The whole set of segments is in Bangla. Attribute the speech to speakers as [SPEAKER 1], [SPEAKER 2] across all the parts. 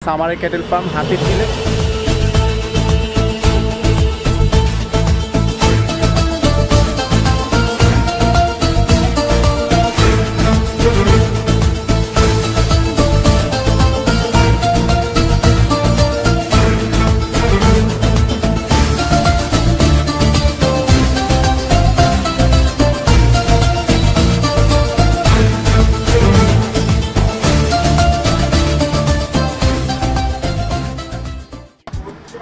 [SPEAKER 1] সামারে ক্যাটেল ফার্ম হাতিরঝিলে।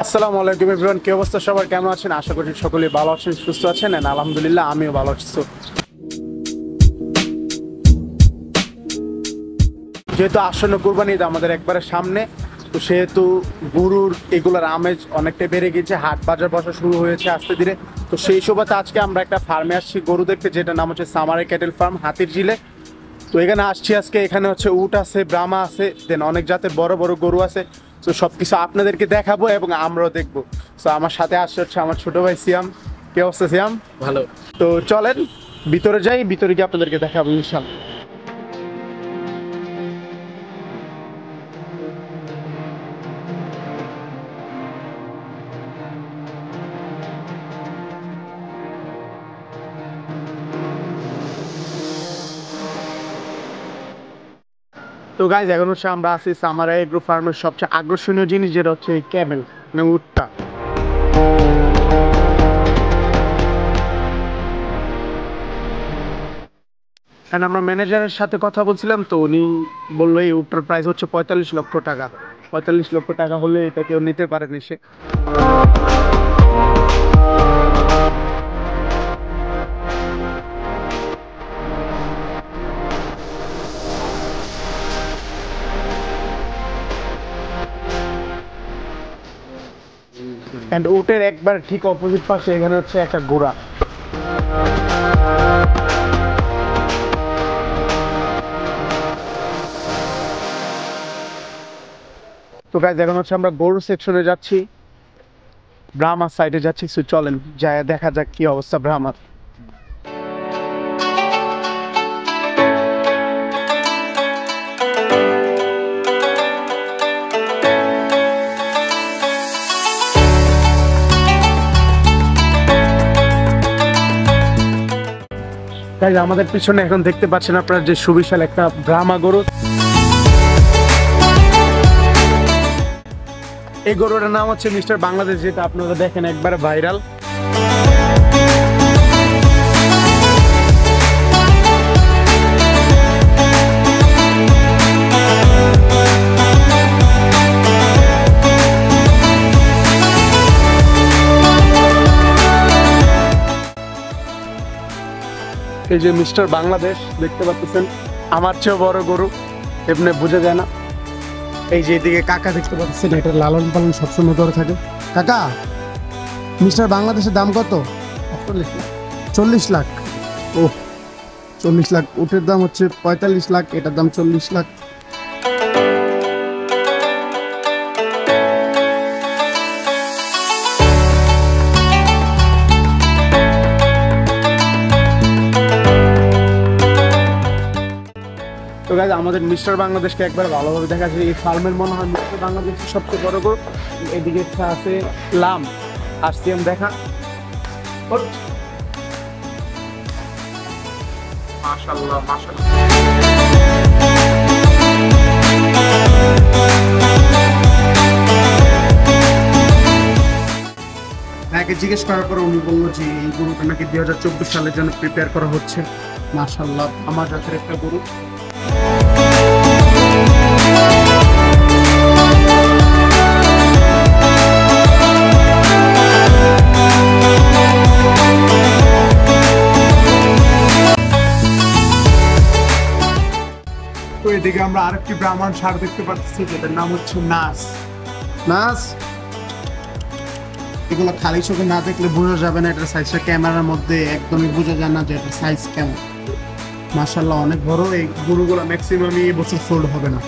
[SPEAKER 1] আসসালামু আলাইকুম এভরিওয়ান, কি অবস্থা সবার, কেমন আছেন? আশা করি সকলেই ভালো আছেন, সুস্থ আছেন। আলহামদুলিল্লাহ আমিও ভালো আছি। যেহেতু আসন্ন কুরবানি ঈদ আমাদের একবারে সামনে, তো সেহেতু গরুর এগুলোর আমেজ অনেকটা বেড়ে গেছে, হাট বাজার বসা শুরু হয়েছে আস্তে ধীরে। তো সেই সুবাদে আজকে আমরা একটা ফার্মে আসছি গরু দেখতে, যেটার নাম হচ্ছে সামারে ক্যাটেল ফার্ম হাতিরঝিলে। তো এখানে আসছি আজকে, এখানে হচ্ছে উট আছে, ব্রাহ্মা আছে, দেন অনেক জাতের বড় বড় গরু আছে। তো সব কিছু আপনাদেরকে দেখাবো এবং আমরাও দেখবো। তো আমার সাথে আসছে হচ্ছে আমার ছোট ভাই সিয়াম। কি অবস্থা সিয়াম?
[SPEAKER 2] ভালো।
[SPEAKER 1] তো চলেন ভিতরে যাই, ভিতরে গিয়ে আপনাদেরকে দেখাবো ইনশাল্লাহ। তো গাইজ এখন হচ্ছে আমরা আছি সামারা এগ্রো ফার্মের সবচেয়ে আকর্ষণীয় জিনিস, যেটা হচ্ছে এই ক্যামেল মানে উটটা। আমরা ম্যানেজারের সাথে কথা বলছিলাম, তো উনি বললো এই উটটার প্রাইস হচ্ছে 45 লক্ষ টাকা। 45 লক্ষ টাকা হলে এটা কেউ নিতে পারেনি সে। এন্ড উটের একবার ঠিক অপোজিট পাশে এখানে হচ্ছে একটা ঘোড়া। তো গাইজ এখন হচ্ছে আমরা গরু সেকশনে যাচ্ছি, ব্রাহ্মার সাইডে যাচ্ছি। সো চলেন যায় দেখা যাক কি অবস্থা ব্রাহ্মার। গাইজ আমাদের পিছনে এখন দেখতে পাচ্ছেন আপনারা যে সুবিশাল একটা ব্রাহ্মা গরু। এই গরুটার নাম হচ্ছে মিস্টার বাংলাদেশ, যেটা আপনারা দেখেন একবারে ভাইরাল। এই যে মিস্টার বাংলাদেশ দেখতে পাচ্ছেন, আমার চেয়েও বড় গরু, এমনি বোঝা যায় না। এই যে এদিকে কাকা দেখতে পাচ্ছেন, এটা লালন পালন সবসময় করে থাকে। কাকা, মিস্টার বাংলাদেশের দাম কত? 40 লাখ। ও 40 লাখ। উটের দাম হচ্ছে 45 লাখ, এটার দাম 40 লাখ। তো গাইজ আমাদের মিস্টার বাংলাদেশকে একবার ভালোভাবে দেখা যায়। এই ফার্মের মনে হয় মিস্টার বাংলাদেশের সবচেয়ে বড় গরু। এদিকে একটা আছে লাম, আর সিএম দেখা। মাশাআল্লাহ মাশাআল্লাহ। তাকে জিজ্ঞেস করার পর উনি বললো যে এই গরুটা নাকি 2024 সালের জন্য প্রিপেয়ার করা হচ্ছে। মাশাআল্লাহ, আমার জাতের একটা গরু। তো এদিকে আমরা আরেকটি ব্রাহ্মণ ষাঁড় দেখতে পাচ্ছি, যেটার নাম হচ্ছে নাস। নাস, এগুলো খালি চোখে না দেখলে বোঝা যাবে না এটার সাইজটা, ক্যামেরার মধ্যে একদমই বোঝা যায় না যে এটার সাইজ কেমন। মাশাআল্লাহ অনেক বড়। এই গরুগুলো ম্যাক্সিমাম এই বছর সোল্ড হবে না।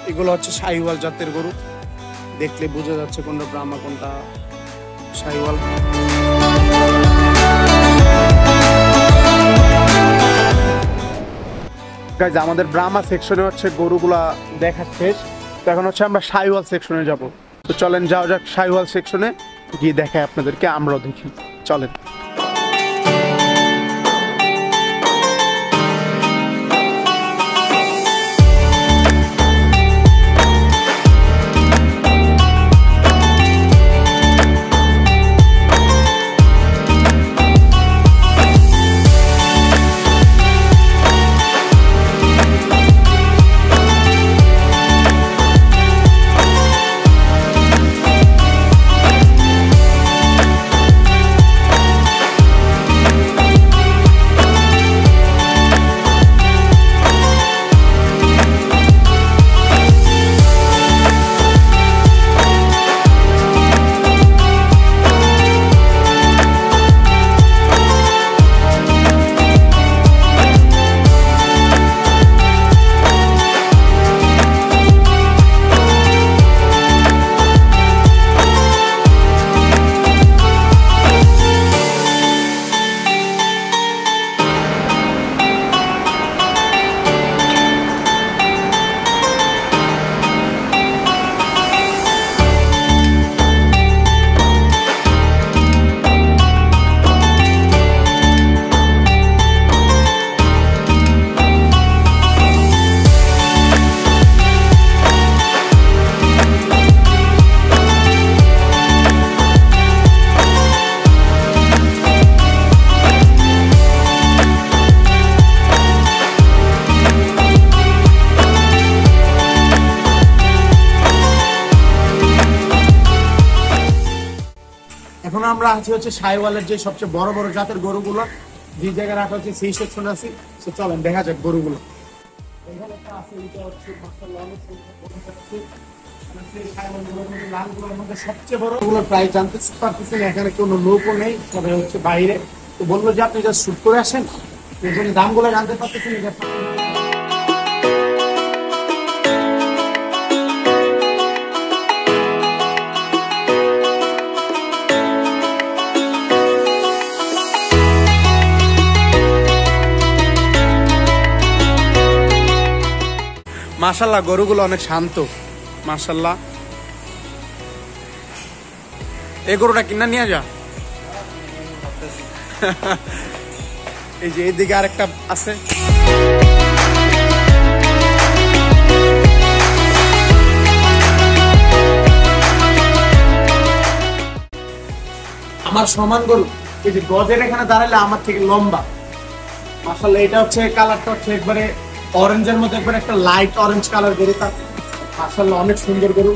[SPEAKER 1] এগুলো হচ্ছে শাহিওয়াল জাতের গরু, দেখলে বোঝা যাচ্ছে কোনটা ব্রাহ্মা কোনটা শাহিওয়াল। গাইজ আমাদের ব্রাহ্মা সেকশনে হচ্ছে গরুগুলা দেখা শেষ, তো এখন হচ্ছে আমরা সাইওয়াল সেকশনে যাব। তো চলেন যাও যাক সাইওয়াল সেকশনে গিয়ে দেখাই আপনাদেরকে, আমরাও দেখি, চলেন। এখন আমরা আছি হচ্ছে সাইওয়ালের যে সবচেয়ে বড় বড় জাতের গরুগুলো যে জায়গায় রাখা হচ্ছে সেই সেকশন আছে। তো চলেন দেখা যাক গরুগুলো। এখানে একটা আছে, এটা হচ্ছে মাশাআল্লাহ অনেক সুন্দর। লালগুলোর মধ্যে সবচেয়ে বড় ওগুলো প্রায় জানতে পারতেছেন, এখানে কোনো লোকও নেই, সবাই হচ্ছে বাইরে। তো বললো যে আপনি যা শুট করে আসেন, এখানে দামগুলো জানতে পারতেছেন। মাশাআল্লাহ গরুগুলো অনেক শান্ত, মাশাআল্লাহ। এই গরুটা কিনা নিয়ে যা। এই যে এইদিকে আরেকটা আছে। আমার সমান গরু, এই যে গজের এখানে দাঁড়ালে আমার থেকে লম্বা, মাশাআল্লাহ। এটা হচ্ছে কালারটা হচ্ছে একবারে অরেঞ্জের মধ্যে, একবারে একটা লাইট অরেঞ্জ কালার গরুটা, মাশাআল্লাহ অনেক সুন্দর গরু।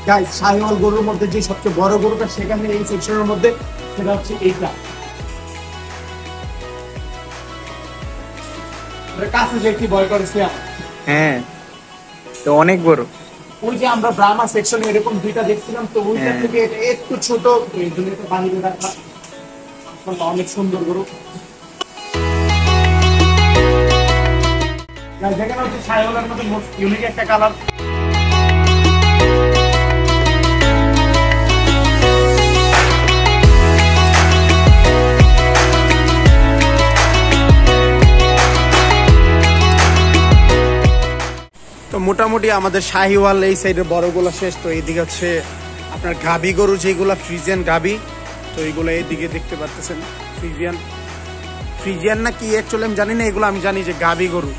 [SPEAKER 1] গাইস শাহিওয়াল গরুর মধ্যে যে সবচেয়ে বড় গরুটা সেখানে এই সেকশনের মধ্যে, সেটা হচ্ছে এইটা। কাছে যে কি ভয় করেছে,
[SPEAKER 2] হ্যাঁ তো অনেক বড়।
[SPEAKER 1] ওই যে আমরা ব্রাহ্মা সেকশনে এরকম দুইটা দেখছিলাম, তো ওইটা থেকে এটা একটু ছোট, এই জন্য এটা বাহিরে রাখা। অনেক সুন্দর গরু। যেখানে হচ্ছে শাহিওয়ালের মধ্যে মোস্ট ইউনিক একটা কালার। তো মোটামুটি আমাদের শাহিওয়াল এই সাইডের বড়গুলো শেষ। তো এইদিকে হচ্ছে আপনার গাভী গরু, যেগুলো ফ্রিজিয়ান গাভী, তো এইগুলো এইদিকে দেখতে পাচ্ছেন। ফ্রিজিয়ান না কি অ্যাকচুয়ালি আমি জানি না, এগুলো আমি জানি যে গাভী গরু।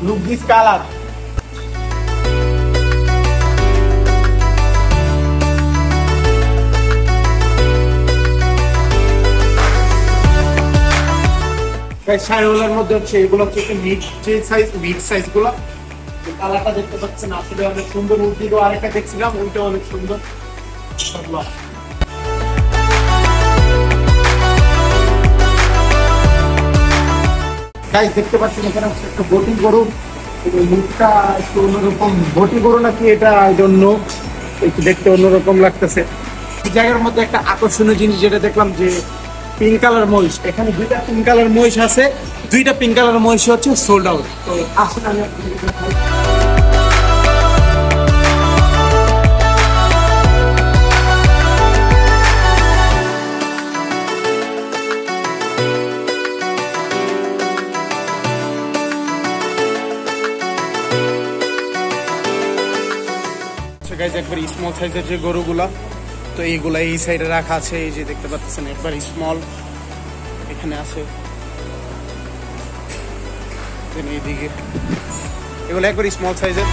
[SPEAKER 1] Look this color. শাহিওয়ালের মধ্যে হচ্ছে এগুলো হচ্ছে মিড সাইজ গুলো। কালারটা দেখতে পাচ্ছেন আসলে অনেক সুন্দর। উল্টিও আরেকটা দেখছিলাম, ওইটা অনেক সুন্দর। গাইস দেখতে পাচ্ছেন এখানে হচ্ছে একটা বোটিং গরু। মুখটা একটু অন্যরকম, ভটি গরু নাকি এটা আই ডোন্ট নো, একটু দেখতে অন্যরকম লাগতেছে। এই জায়গার মধ্যে একটা আকর্ষণীয় জিনিস যেটা দেখলাম যে পিঙ্ক কালার মহিষ, এখানে দুইটা পিঙ্ক কালার মহিষ আছে, দুইটা পিঙ্ক কালার মহিষ হচ্ছে সোল্ড আউট। তো আসলে আমি আপনাদেরকে দেখাই। গাইজ একবার স্মল সাইজের যে গরুগুলা, তো এইগুলা এই সাইডে রাখা আছে, এই যে দেখতে পাচ্ছেন একবার স্মল এখানে আছে, এইদিকে এগুলো একবার স্মল সাইজের।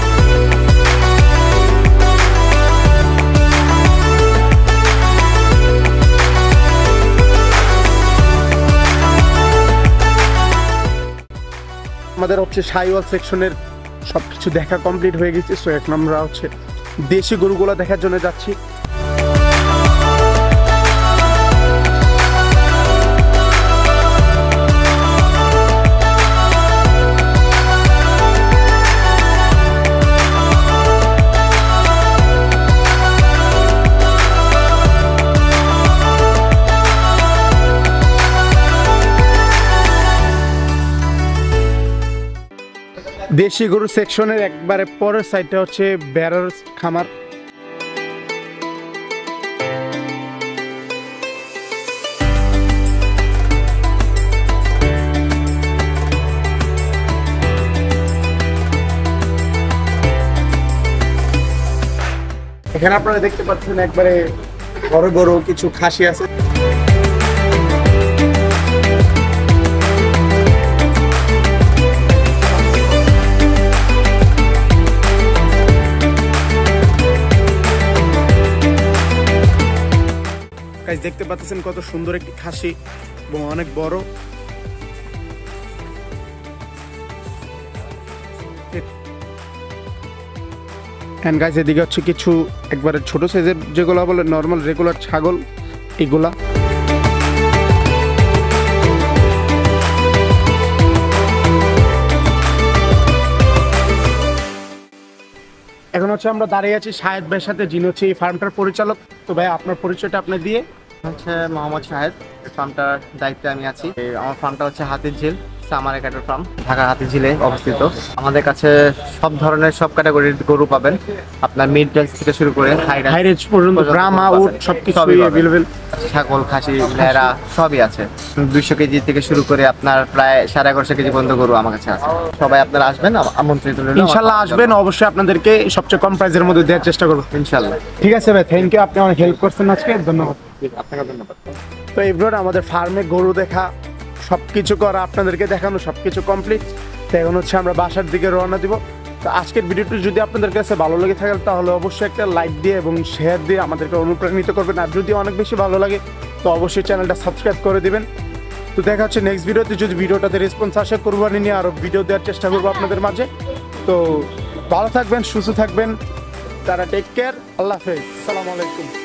[SPEAKER 1] আমাদের হচ্ছে সাইওয়াল সেকশনের সবকিছু দেখা কমপ্লিট হয়ে গেছে। সো এখন আমরা হচ্ছে দেশি গরুগুলো দেখার জন্য যাচ্ছি। দেশি গরু সেকশনের একবারে পরের সাইডটা হচ্ছে বেড়ার খামার। এখানে আপনারা দেখতে পাচ্ছেন একবারে বড় বড় কিছু খাসি আছে। দেখতে পাচ্ছেন কত সুন্দর একটি খাসি এবং অনেক বড়। এন্ড গাইস এদিকে হচ্ছে কিছু একবারে ছোট সাইজের যেগুলো বলে নর্মাল রেগুলার ছাগল, এগুলা এখন হচ্ছে আমরা দাঁড়িয়ে আছি শাহেদ ভাইয়ের সাথে, যিনি হচ্ছে এই ফার্মটার পরিচালক। তো ভাই আপনার পরিচয়টা আপনি দিয়ে।
[SPEAKER 3] হচ্ছে মোহাম্মদ শাহেদ, ফার্মটার দায়িত্বে আমি আছি। আমার ফার্মটা হচ্ছে Hatirjheel summer cattle farm, Dhaka হাতিঝিলে অবস্থিত। আমাদের কাছে সব ধরনের সব ক্যাটাগরির গরু পাবেন, আপনার মিড রেঞ্জ থেকে শুরু করে হাই রেঞ্জ পর্যন্ত, ব্রাহ্মা উট সবকিছুই अवेलेबल। ছাগল, খাসি, ভেড়া সবই আছে। 200 কেজি থেকে শুরু করে আপনার প্রায় 1150 কেজি পর্যন্ত গরু আমার কাছে আছে। সবাই আপনারা আসবেন, আমন্ত্রিত রইল।
[SPEAKER 1] ইনশাআল্লাহ আসবেন, অবশ্যই আপনাদেরকে সবচেয়ে কম প্রাইসের মধ্যে দেওয়ার চেষ্টা করব
[SPEAKER 3] ইনশাআল্লাহ।
[SPEAKER 1] ঠিক আছে ভাই, থ্যাংক ইউ, আপনি অনেক হেল্প করছেন আজকে, ধন্যবাদ।
[SPEAKER 3] আপনাকে ধন্যবাদ।
[SPEAKER 1] তো এভরিওয়ান, আমাদের ফার্মে গরু দেখা সবকিছু করা, আপনাদেরকে দেখানো সবকিছু কমপ্লিট। তো এখন হচ্ছে আমরা বাসার দিকে রওনা দিব। তো আজকের ভিডিওটি যদি আপনাদের কাছে ভালো লেগে থাকে তাহলে অবশ্যই একটা লাইক দিয়ে এবং শেয়ার দিয়ে আমাদেরকে অনুপ্রাণিত করবেন। আর যদি অনেক বেশি ভালো লাগে তো অবশ্যই চ্যানেলটা সাবস্ক্রাইব করে দিবেন। তো দেখা হচ্ছে নেক্সট ভিডিওতে। যদি ভিডিওটাতে রেসপন্স আসে, কুরবানি নিয়ে আরও ভিডিও দেওয়ার চেষ্টা করবো আপনাদের মাঝে। তো ভালো থাকবেন, সুস্থ থাকবেন, তারা টেক কেয়ার, আল্লাহ হাফেজ, আসসালামু আলাইকুম।